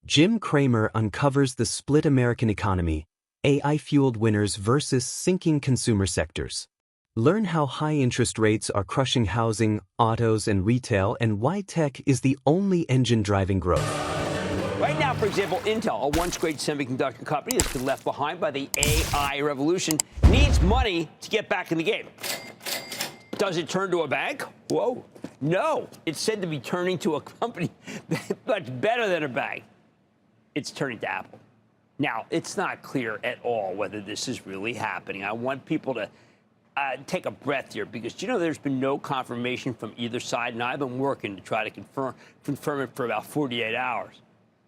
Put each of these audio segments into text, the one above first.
Jim Cramer uncovers the split American economy, AI-fueled winners versus sinking consumer sectors. Learn how high interest rates are crushing housing, autos, and retail, and why tech is the only engine driving growth. Right now, for example, Intel, a once great semiconductor company that's been left behind by the AI revolution, needs money to get back in the game. Does it turn to a bank? Whoa. No. It's said to be turning to a company much better than a bank. It's turning to Apple. Now, it's not clear at all whether this is really happening. I want people to take a breath here because, there's been no confirmation from either side, and I've been working to try to confirm it for about 48 hours.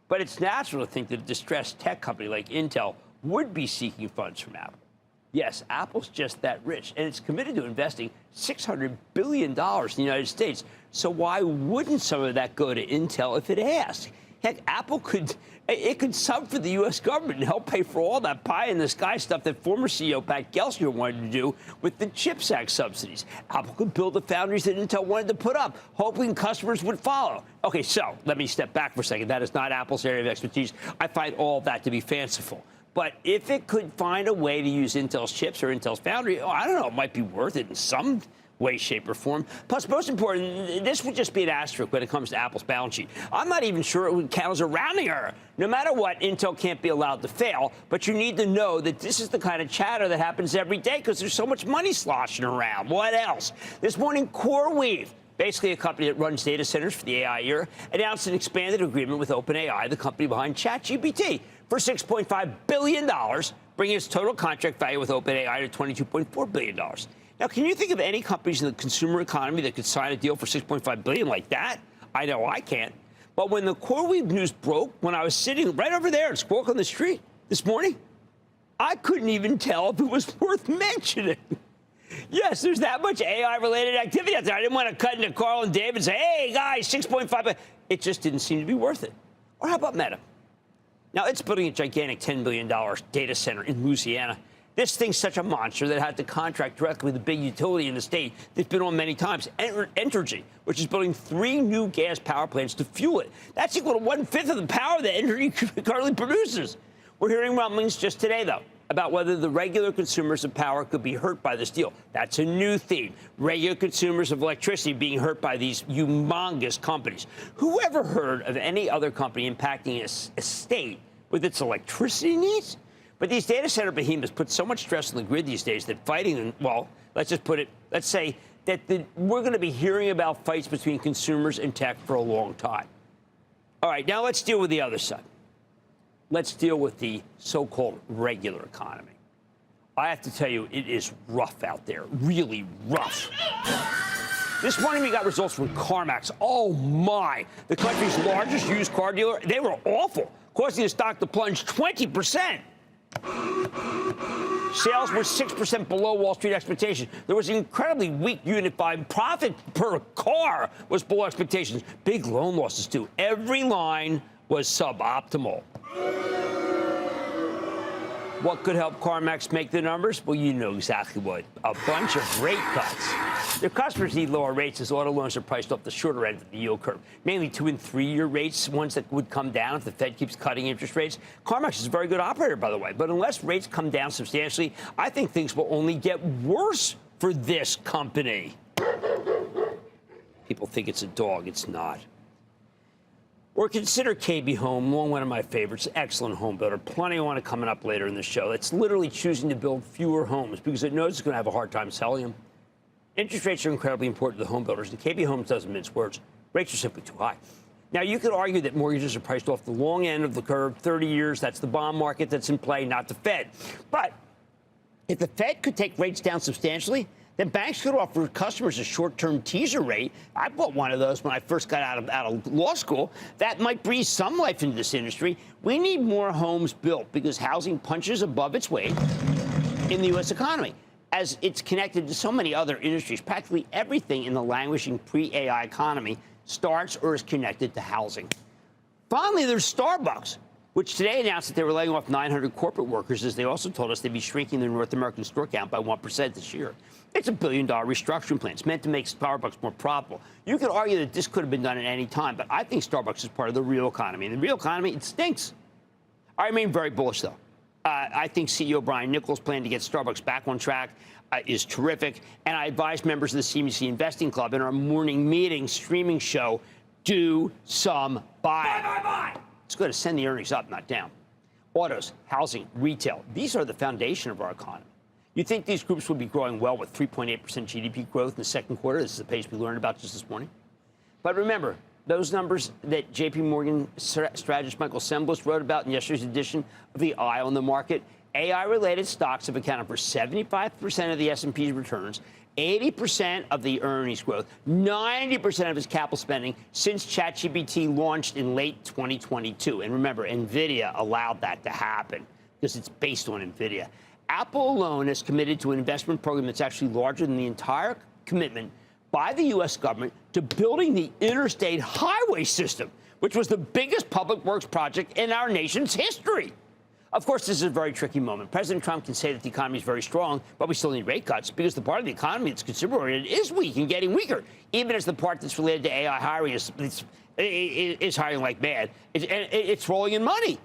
But it's natural to think that a distressed tech company like Intel would be seeking funds from Apple. Yes, Apple's just that rich, and it's committed to investing $600 billion in the United States. So why wouldn't some of that go to Intel if it asked? Heck, Apple could sub for the U.S. government and help pay for all that pie-in-the-sky stuff that former CEO Pat Gelsinger wanted to do with the CHIPS Act subsidies. Apple could build the foundries that Intel wanted to put up, hoping customers would follow. Okay, so let me step back for a second. That is not Apple's area of expertise. I find all of that to be fanciful. But if it could find a way to use Intel's chips or Intel's foundry, I don't know, it might be worth it in some way, shape, or form. Plus, most important, this would just be an asterisk when it comes to Apple's balance sheet. I'm not even sure it would count as a rounding error. No matter what, Intel can't be allowed to fail, but you need to know that this is the kind of chatter that happens every day because there's so much money sloshing around. What else? This morning, CoreWeave, basically a company that runs data centers for the AI era, announced an expanded agreement with OpenAI, the company behind ChatGPT, for $6.5 billion, bringing its total contract value with OpenAI to $22.4 billion. Now, can you think of any companies in the consumer economy that could sign a deal for $6.5 billion like that? I know I can't. But when the CoreWeave news broke, when I was sitting right over there at Squawk on the Street this morning, I couldn't even tell if it was worth mentioning. Yes, there's that much AI-related activity out there. I didn't want to cut into Carl and Dave and say, hey, guys, 6.5 billion. It just didn't seem to be worth it. Or how about Meta? Now, it's building a gigantic $10 billion data center in Louisiana. This thing's such a monster that it had to contract directly with a big utility in the state that's been on many times, Entergy, which is building 3 new gas power plants to fuel it. That's equal to 1/5 of the power that Entergy currently produces. We're hearing rumblings just today, though, about whether the regular consumers of power could be hurt by this deal. That's a new theme. Regular consumers of electricity being hurt by these humongous companies. Who ever heard of any other company impacting a state with its electricity needs? But these data center behemoths put so much stress on the grid these days that fighting them, well, let's say that we're going to be hearing about fights between consumers and tech for a long time. All right, now let's deal with the other side. Let's deal with the so-called regular economy. I have to tell you, it is rough out there, really rough. This morning we got results from CarMax. Oh, my. The country's largest used car dealer. They were awful, causing the stock to plunge 20%. Sales were 6% below Wall Street expectations. There was an incredibly weak unit volume. Profit per car was below expectations. Big loan losses, too. Every line was suboptimal. What could help CarMax make the numbers? Well, you know exactly what. A bunch of rate cuts. Their customers need lower rates as auto loans are priced off the shorter end of the yield curve, mainly 2- and 3-year rates, ones that would come down if the Fed keeps cutting interest rates. CarMax is a very good operator, by the way, but unless rates come down substantially, I think things will only get worse for this company. People think it's a dog. It's not. Or consider KB Home, one of my favorites, excellent home builder. Plenty want to coming up later in the show. It's literally choosing to build fewer homes because it knows it's going to have a hard time selling them. Interest rates are incredibly important to the home builders, and KB Homes doesn't mince words. Rates are simply too high. Now, you could argue that mortgages are priced off the long end of the curve, 30 years. That's the bond market that's in play, not the Fed. But if the Fed could take rates down substantially, then banks could offer customers a short-term teaser rate. I bought one of those when I first got out of law school. That might breathe some life into this industry. We need more homes built because housing punches above its weight in the U.S. economy. As it's connected to so many other industries, practically everything in the languishing pre-AI economy starts or is connected to housing. Finally, there's Starbucks. which today announced that they were laying off 900 corporate workers, as they also told us they'd be shrinking their North American store count by 1% this year. It's $1 billion restructuring plan. It's meant to make Starbucks more profitable. You could argue that this could have been done at any time, but I think Starbucks is part of the real economy. And the real economy, it stinks. I remain very bullish, though. I think CEO Brian Nichols' plan to get Starbucks back on track is terrific. And I advise members of the CNBC Investing Club in our morning meeting streaming show, do some buying. Buy. It's going to send the earnings up, not down. Autos, housing, retail, these are the foundation of our economy. You'd think these groups would be growing well with 3.8% GDP growth in the second quarter. This is the pace we learned about just this morning. But remember, those numbers that J.P. Morgan strategist Michael Semblis wrote about in yesterday's edition of the Eye on the Market, AI-related stocks have accounted for 75% of the S&P's returns, 80% of the earnings growth, 90% of its capital spending since ChatGPT launched in late 2022. And remember, NVIDIA allowed that to happen because it's based on NVIDIA. Apple alone is committed to an investment program that's actually larger than the entire commitment by the U.S. government to building the interstate highway system, which was the biggest public works project in our nation's history. Of course, this is a very tricky moment. President Trump can say that the economy is very strong, but we still need rate cuts because the part of the economy that's consumer-oriented is weak and getting weaker, even as the part that's related to AI hiring is hiring like mad. It's rolling in money.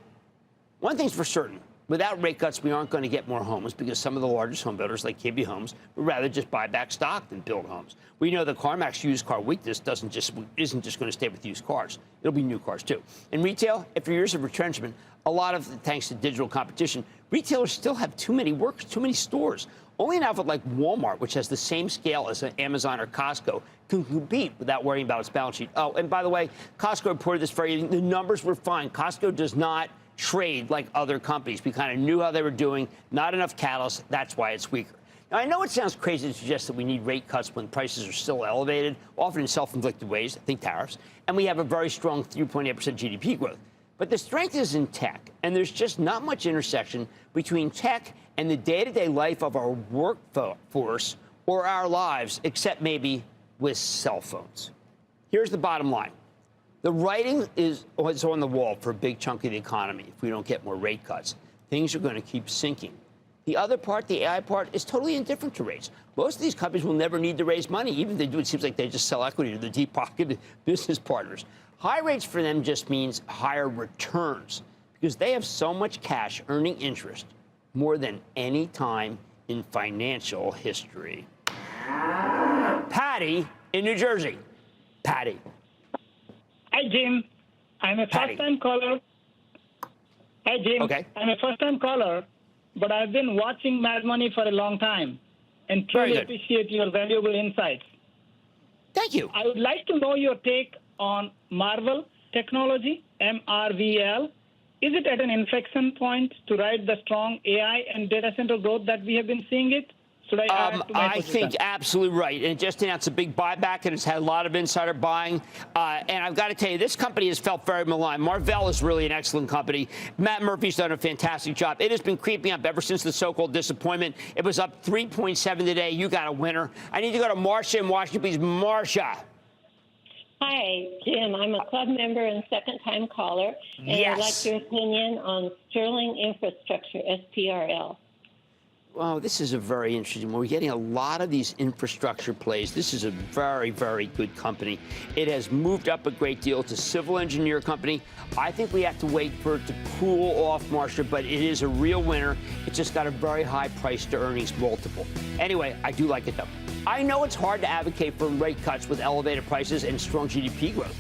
One thing's for certain. Without rate cuts, we aren't going to get more homes because some of the largest home builders, like KB Homes, would rather just buy back stock than build homes. We know the CarMax used car weakness isn't just going to stay with used cars. It'll be new cars, too. In retail, after years of retrenchment, a lot of thanks to digital competition, retailers still have too many workers, too many stores. Only an outfit like Walmart, which has the same scale as Amazon or Costco, can compete without worrying about its balance sheet. Oh, and by the way, Costco reported this very evening. The numbers were fine. Costco does not trade like other companies. We kind of knew how they were doing. Not enough catalyst. That's why it's weaker. Now, I know it sounds crazy to suggest that we need rate cuts when prices are still elevated, often in self-inflicted ways, I think tariffs, and we have a very strong 3.8% GDP growth. But the strength is in tech, and there's just not much intersection between tech and the day-to-day life of our workforce or our lives, except maybe with cell phones. Here's the bottom line. The writing is on the wall for a big chunk of the economy if we don't get more rate cuts. Things are going to keep sinking. The other part, the AI part, is totally indifferent to rates. Most of these companies will never need to raise money. Even if they do, it seems like they just sell equity to their deep-pocketed business partners. High rates for them just means higher returns because they have so much cash earning interest more than any time in financial history. Patty in New Jersey. Patty. Hi, Jim. I'm a first-time caller. Hi, Jim. Okay. I'm a first-time caller, but I've been watching Mad Money for a long time and truly appreciate your valuable insights. Thank you. I would like to know your take on Marvel Technology, MRVL. Is it at an inflection point to ride the strong AI and data center growth that we have been seeing it? I think absolutely right. And it just announced a big buyback, and it's had a lot of insider buying. And I've got to tell you, this company has felt very maligned. Marvell is really an excellent company. Matt Murphy's done a fantastic job. It has been creeping up ever since the so-called disappointment. It was up 3.7 today. You got a winner. I need to go to Marcia in Washington, please. Marcia. Hi, Jim. I'm a club member and second-time caller. And I'd like your opinion on Sterling Infrastructure, SPRL. Well, this is a very interesting one. We're getting a lot of these infrastructure plays. This is a very, very good company. It has moved up a great deal. It's a civil engineer company. I think we have to wait for it to cool off, Marcia, but it is a real winner. It's just got a very high price to earnings multiple. Anyway, I do like it, though. I know it's hard to advocate for rate cuts with elevated prices and strong GDP growth.